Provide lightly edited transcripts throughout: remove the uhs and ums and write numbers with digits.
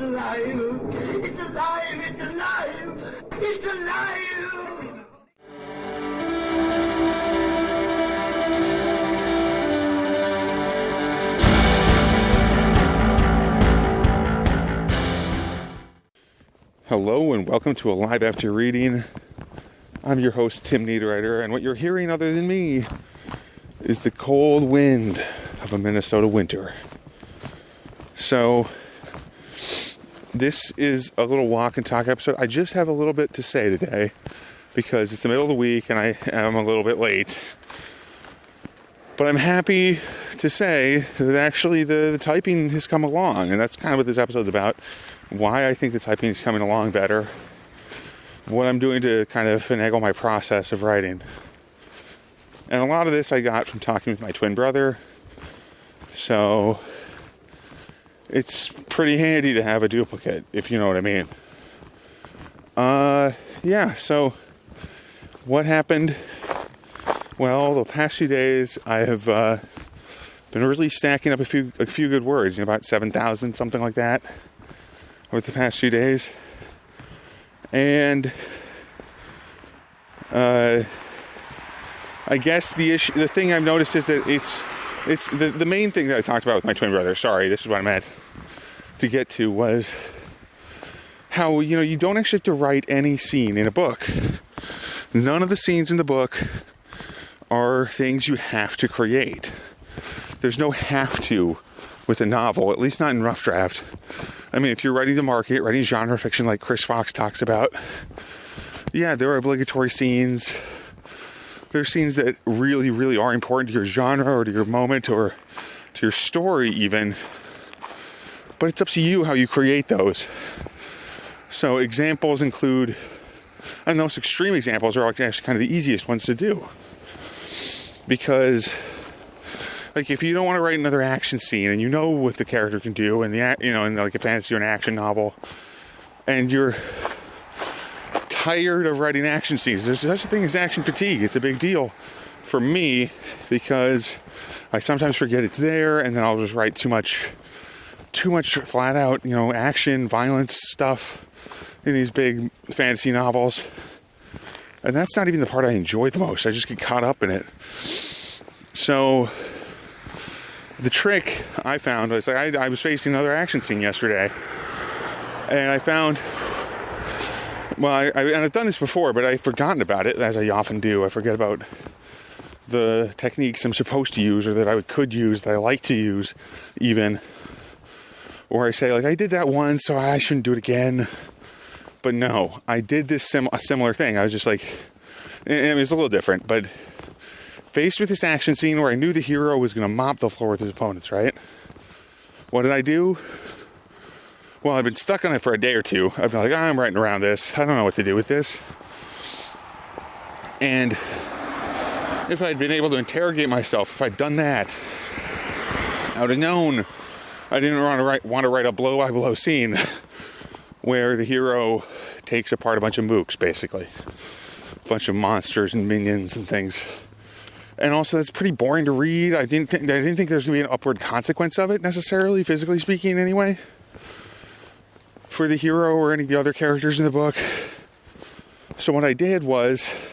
alive. It's alive. It's alive. It's alive. Hello and welcome to Alive After Reading. I'm your host, Tim Niederreiter, and what you're hearing other than me is the cold wind of a Minnesota winter. So, this is a little walk and talk episode. I just have a little bit to say today because it's the middle of the week and I am a little bit late. But I'm happy to say that actually the typing has come along, and that's kind of what this episode's about. Why I think the typing is coming along better. What I'm doing to kind of finagle my process of writing. And a lot of this I got from talking with my twin brother. So it's pretty handy to have a duplicate, if you know what I mean. So what happened? Well, the past few days I have been really stacking up a few good words, about 7,000, something like that, over the past few days. And I guess the thing I've noticed is that it's the main thing that I talked about with my twin brother. Sorry, this is what I meant to get to, was how, you don't actually have to write any scene in a book. None of the scenes in the book are things you have to create. There's no have to with a novel, at least not in rough draft. I mean, if you're writing to market, writing genre fiction like Chris Fox talks about, yeah, there are obligatory scenes. There's scenes that really, really are important to your genre or to your moment or to your story even. But it's up to you how you create those. So examples include, and the most extreme examples are actually kind of the easiest ones to do. Because, like, if you don't want to write another action scene and you know what the character can do in in like a fantasy or an action novel, and you're tired of writing action scenes, there's such a thing as action fatigue. It's a big deal for me because I sometimes forget it's there, and then I'll just write too much flat out, action, violence stuff in these big fantasy novels. And that's not even the part I enjoy the most. I just get caught up in it. So the trick I found was I was facing another action scene yesterday, and I found, and I've done this before, but I've forgotten about it, as I often do. I forget about the techniques I'm supposed to use, or that I could use, that I like to use, even. Or I say, I did that once, so I shouldn't do it again. But no, I did a similar thing. I was just it was a little different, but faced with this action scene where I knew the hero was going to mop the floor with his opponents, right? What did I do? Well, I've been stuck on it for a day or two. I've been I'm writing around this. I don't know what to do with this. And if I'd been able to interrogate myself, if I'd done that, I would have known I didn't want to write a blow-by-blow scene where the hero takes apart a bunch of mooks, basically. A bunch of monsters and minions and things. And also, that's pretty boring to read. I didn't think there's going to be an upward consequence of it, necessarily, physically speaking, anyway, for the hero or any of the other characters in the book. So what I did was,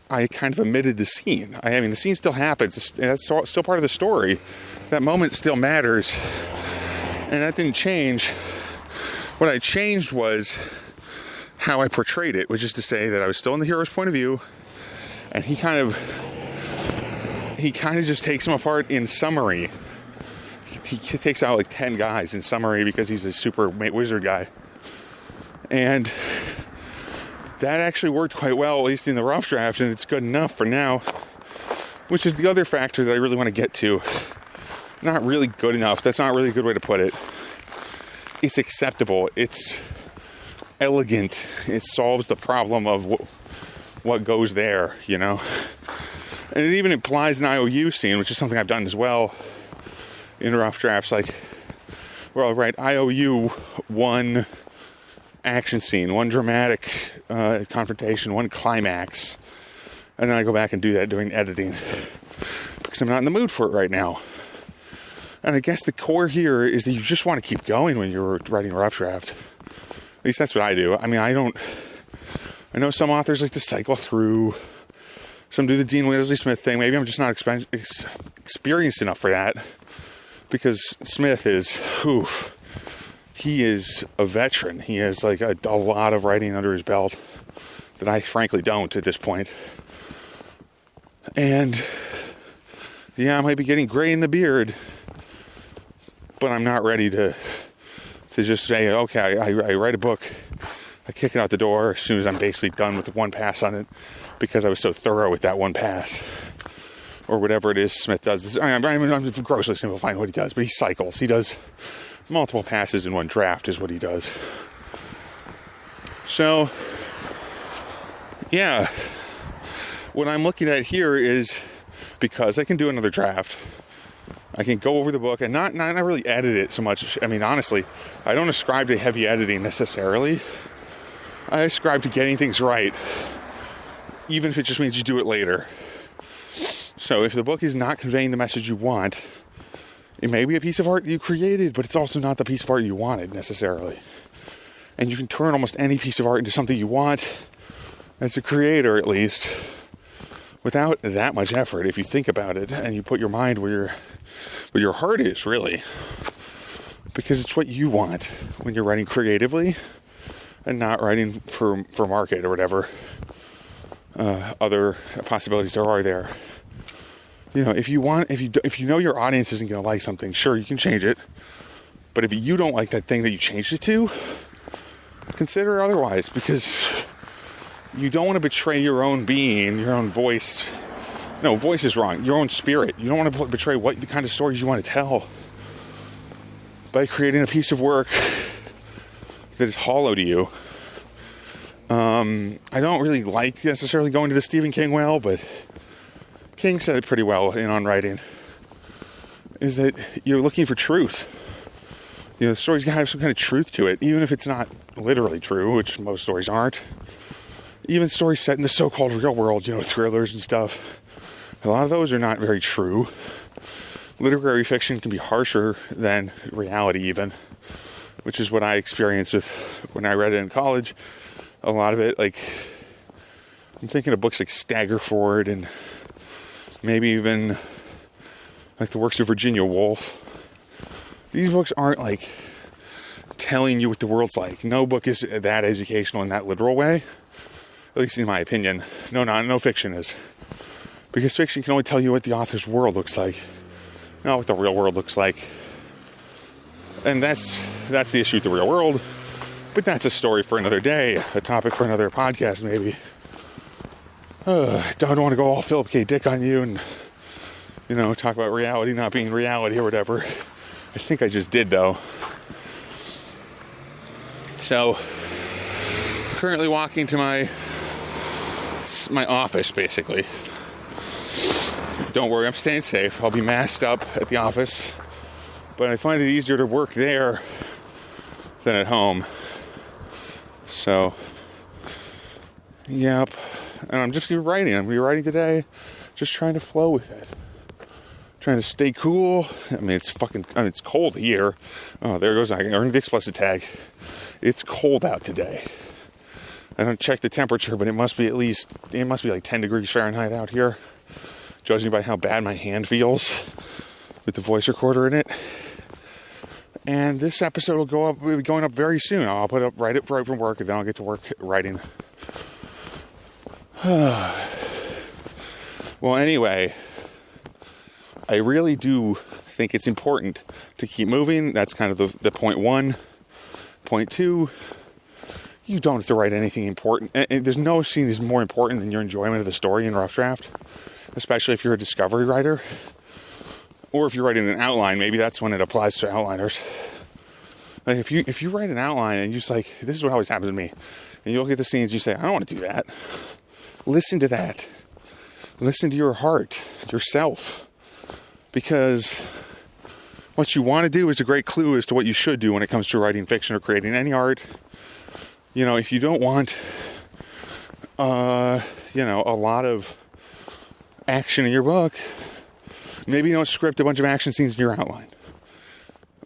I kind of omitted the scene. The scene still happens. That's still part of the story. That moment still matters. And that didn't change. What I changed was how I portrayed it, which is to say that I was still in the hero's point of view, and he kind of just takes them apart in summary. He takes out 10 guys in summary because he's a super wizard guy. And that actually worked quite well, at least in the rough draft, and it's good enough for now, which is the other factor that I really want to get to. Not really good enough. That's not really a good way to put it. It's acceptable. It's elegant. It solves the problem of what goes there, And it even implies an IOU scene, which is something I've done as well in rough drafts, where I'll write IOU one action scene, one dramatic confrontation, one climax, and then I go back and do that during editing because I'm not in the mood for it right now. And I guess the core here is that you just want to keep going when you're writing a rough draft. At least that's what I do. I mean, I know some authors like to cycle through. Some do the Dean Leslie Smith thing. Maybe I'm just not experienced enough for that. Because Smith is, he is a veteran. He has like a lot of writing under his belt that I frankly don't at this point. And yeah, I might be getting gray in the beard, but I'm not ready to just say, okay, I write a book, I kick it out the door as soon as I'm basically done with one pass on it because I was so thorough with that one pass. Or whatever it is Smith does. I'm grossly simplifying what he does, but he cycles. He does multiple passes in one draft is what he does. So, yeah. What I'm looking at here is because I can do another draft. I can go over the book and not really edit it so much. I mean, honestly, I don't ascribe to heavy editing necessarily. I ascribe to getting things right, even if it just means you do it later. So if the book is not conveying the message you want, it may be a piece of art you created, but it's also not the piece of art you wanted necessarily. And you can turn almost any piece of art into something you want, as a creator at least, without that much effort if you think about it and you put your mind where your heart is, really. Because it's what you want when you're writing creatively and not writing for market or whatever other possibilities there are there. You know, if you know your audience isn't going to like something, sure, you can change it. But if you don't like that thing that you changed it to, consider otherwise, because you don't want to betray your own being, your own voice. No, voice is wrong. Your own spirit. You don't want to betray the kind of stories you want to tell by creating a piece of work that is hollow to you. I don't really like necessarily going to the Stephen King well, but King said it pretty well in On Writing, is that you're looking for truth. You know, the story's gotta have some kind of truth to it, even if it's not literally true, which most stories aren't. Even stories set in the so-called real world, you know, thrillers and stuff, a lot of those are not very true. Literary fiction can be harsher than reality even, which is what I experienced with when I read it in college. A lot of it, like, I'm thinking of books like Staggerford and maybe even like the works of Virginia Woolf. These books aren't like telling you what the world's like. No book is that educational in that literal way, at least in my opinion. No fiction is. Because fiction can only tell you what the author's world looks like, not what the real world looks like. And that's the issue with the real world. But that's a story for another day, a topic for another podcast maybe. Don't want to go all Philip K. Dick on you and, you know, talk about reality not being reality or whatever. I think I just did, though. So, currently walking to my office, basically. Don't worry, I'm staying safe. I'll be masked up at the office. But I find it easier to work there than at home. So, yep. And I'm just writing. I'm rewriting today. Just trying to flow with it. Trying to stay cool. I mean, it's cold here. Oh, there goes. I earned the explicit tag. It's cold out today. I don't check the temperature, but it must be like 10 degrees Fahrenheit out here, judging by how bad my hand feels with the voice recorder in it. And this episode will be going up very soon. I'll write it right from work, and then I'll get to work writing. Well, anyway, I really do think it's important to keep moving. That's kind of the point one. Point two, you don't have to write anything important. And there's no scene is more important than your enjoyment of the story in rough draft, especially if you're a discovery writer. Or if you're writing an outline, maybe that's when it applies to outliners. Like if you write an outline and you just like, this is what always happens to me, and you look at the scenes, you say, I don't want to do that. Listen to that. Listen to your heart, yourself. Because what you want to do is a great clue as to what you should do when it comes to writing fiction or creating any art. You know, if you don't want, a lot of action in your book, maybe you don't script a bunch of action scenes in your outline.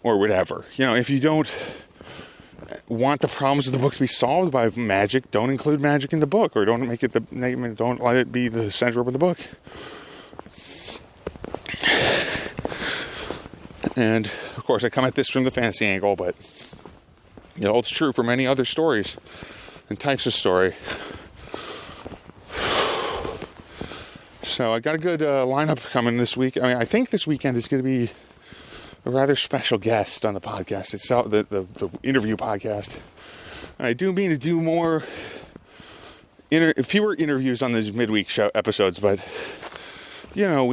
or whatever. You know, if you don't want the problems of the book to be solved by magic, don't include magic in the book, or don't make it don't let it be the center of the book. And of course, I come at this from the fantasy angle, but you know, it's true for many other stories and types of story. So I got a good lineup coming this week. I mean, I think this weekend is going to be a rather special guest on the podcast itself, the interview podcast. And I do mean to do more, fewer interviews on these midweek show episodes, but you know,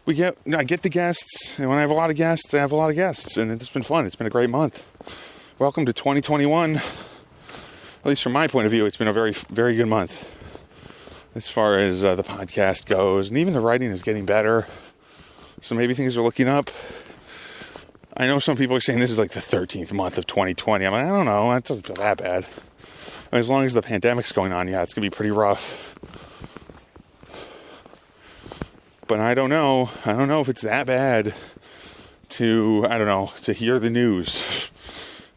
I get the guests, and when I have a lot of guests, I have a lot of guests, and it's been fun. It's been a great month. Welcome to 2021. At least from my point of view, it's been a very, very good month as far as the podcast goes, and even the writing is getting better. So maybe things are looking up. I know some people are saying this is like the 13th month of 2020. I'm like, I don't know. It doesn't feel that bad. As long as the pandemic's going on, yeah, it's going to be pretty rough. But I don't know. I don't know if it's that bad to hear the news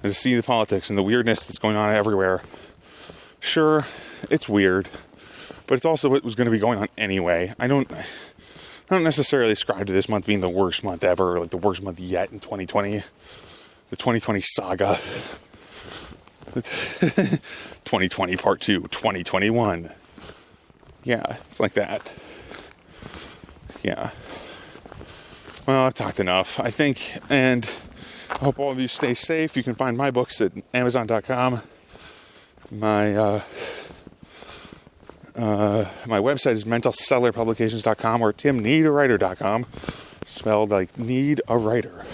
and to see the politics and the weirdness that's going on everywhere. Sure, it's weird, but it's also what was going to be going on anyway. I don't necessarily ascribe to this month being the worst month ever, or like the worst month yet in 2020. The 2020 saga. 2020 part 2, 2021. Yeah, it's like that. Yeah. Well, I've talked enough, I think, and I hope all of you stay safe. You can find my books at Amazon.com. My website is mentalcellarpublications.com or timneedawriter.com, spelled like need a writer.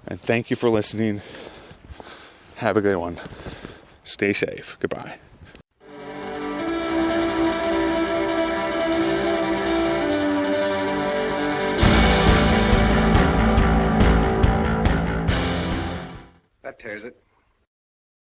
And thank you for listening. Have a good one. Stay safe. Goodbye. That tears it.